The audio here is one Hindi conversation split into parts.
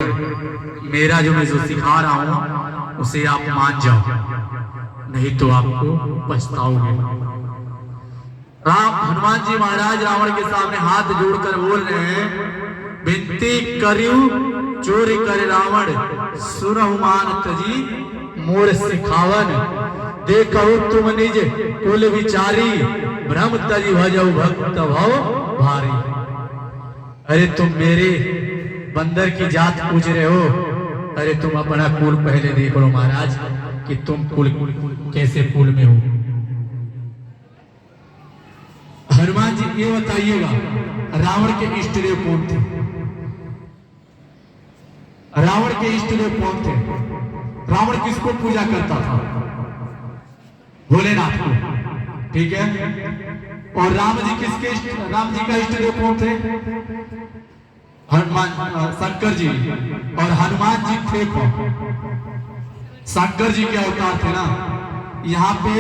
मेरा जो मैं सिखा रहा हूं उसे आप मान जाओ, नहीं तो आपको पछताओगे। हनुमान जी महाराज रावण के सामने हाथ जोड़कर बोल रहे हैं, विनती करियो चोरी करे रावण, सुनहु मान तजी मोर सिखावन, देखो तुम निज कुल विचारी, भ्रम तजी भजऊ भक्त भव भारी। अरे तुम मेरे बंदर की जात पूछ रहे हो, अरे तुम अपना कुल पहले देख लो महाराज कि तुम कुल कैसे कुल में हो। हनुमान जी ये बताइएगा, रावण के इष्ट देव कौन थे? रावण के इष्ट देव कौन थे? रावण किसको पूजा करता था? भोलेनाथ को, ठीक है। और राम जी का इष्ट देव कौन थे? हनुमान, शंकर जी। और हनुमान जी थे कौन? शंकर जी के अवतार थे ना। यहाँ पे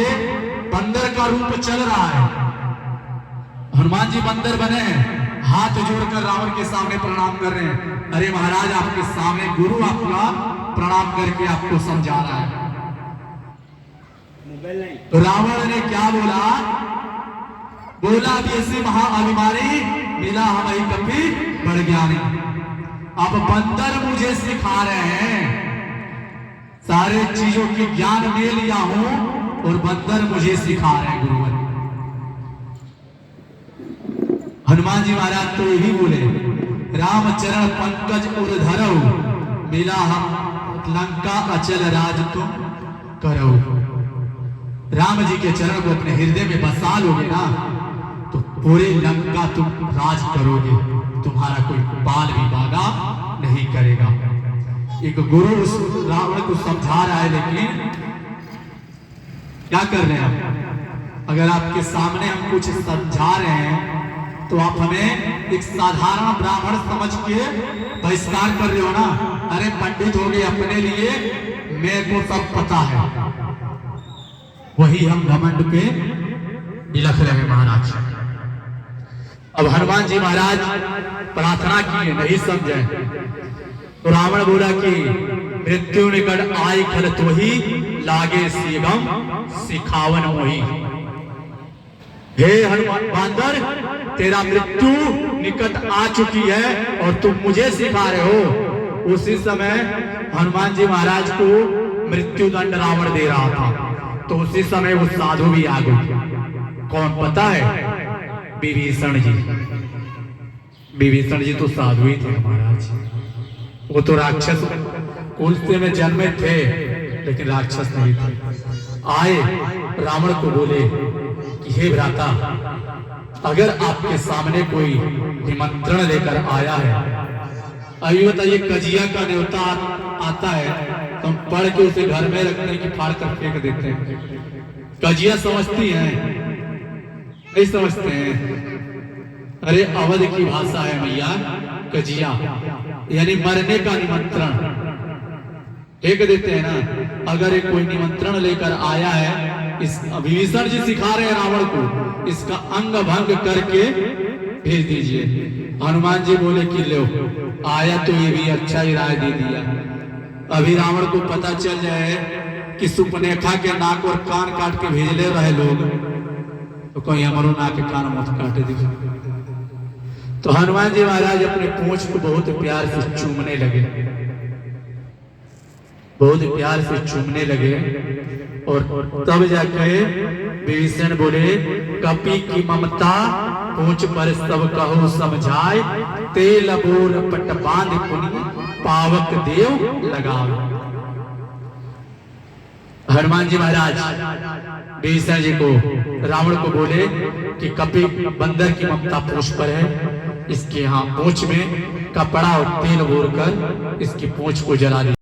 बंदर का रूप चल रहा है, हनुमान जी बंदर बने हैं, हाथ जोड़कर रावण के सामने प्रणाम कर रहे हैं। अरे महाराज, आपके सामने गुरु आपका प्रणाम करके आपको समझा रहा है। तो रावण ने क्या बोला? बोला अब ऐसी महाअभिमानी मिला हमारी कपी बड़ ज्ञानी। अब बंदर मुझे सिखा रहे हैं, सारे चीजों की ज्ञान ले लिया हूं और बंदर मुझे सिखा रहे हैं गुरुवर। हनुमान जी महाराज तो यही बोले, रामचरण पंकज उर धरऊ, मिला हम लंका अचल राज तुम करो। राम जी के चरण को अपने हृदय में बसा लोगे ना तो पूरे लंका तुम राज करोगे, तुम्हारा कोई बाल भी बागा नहीं करेगा। एक गुरु उस रावण को समझा रहा है, लेकिन क्या कर रहे हैं? अगर आपके सामने हम कुछ समझा रहे हैं तो आप हमें एक साधारण ब्राह्मण समझ के बहिष्कार कर रहे हो ना। अरे पंडित हो गए अपने लिए, मेरे को सब पता है। वही हम घमंड पे निलख रहे हैं महाराज। अब हनुमान जी महाराज प्रार्थना की, नहीं समझे तो रावण बोला कि मृत्यु निकट आई खल तो ही लागे सीगम सिखावन वही। हे हनुमान बांदर, तेरा मृत्यु निकट आ चुकी है और तुम मुझे सिखा रहे हो। उसी समय हनुमान जी महाराज को मृत्यु दंड रावण दे रहा था, तो उसी समय वो साधु भी आ गए। कौन पता है? विभीषण जी। विभीषण जी तो साधु ही थे महाराज। वो तो राक्षस कुल में जन्मे थे, लेकिन राक्षस नहीं थे। आए रावण को बोले कि हे भ्राता, अगर आपके सामने कोई निमंत्रण लेकर आया है, अभी बताइए कजिया का न्योता आता है तो हम पढ़ के उसे घर में रखते हैं कि फाड़ कर फेंक देते हैं। कजिया समझती हैं? नहीं समझते हैं। अरे अवध की भाषा है मैया कजिया, यानी मरने का निमंत्रण फेंक देते हैं ना। अगर एक कोई निमंत्रण लेकर आया है, इस विभीषण जी सिखा रहे हैं रावण को, इसका अंग भंग करके भेज दीजिए। हनुमान जी बोले कि लो आया तो ये भी अच्छा ही राय दे दिया। अभी रावण को पता चल जाए कि सुपनेखा के नाक और कान काट के भेज ले रहे लोग, तो कोई हमारो नाक के कान मत काटे दिखे। तो हनुमान जी महाराज अपने पूंछ को बहुत प्यार से चूमने लगे, बहुत प्यार से चूमने लगे। और तब जाके विभीषण बोले, कपि की ममता पूंछ पर सब कहो समझाए, तेल बोर पट बांध पुनि पावक देव लगाओ। हनुमान जी महाराज विभीषण जी को रावण को बोले कि कपि बंदर की ममता पूंछ पर है, इसके यहाँ पूंछ में कपड़ा और तेल बोर कर इसकी पूंछ को जला दी।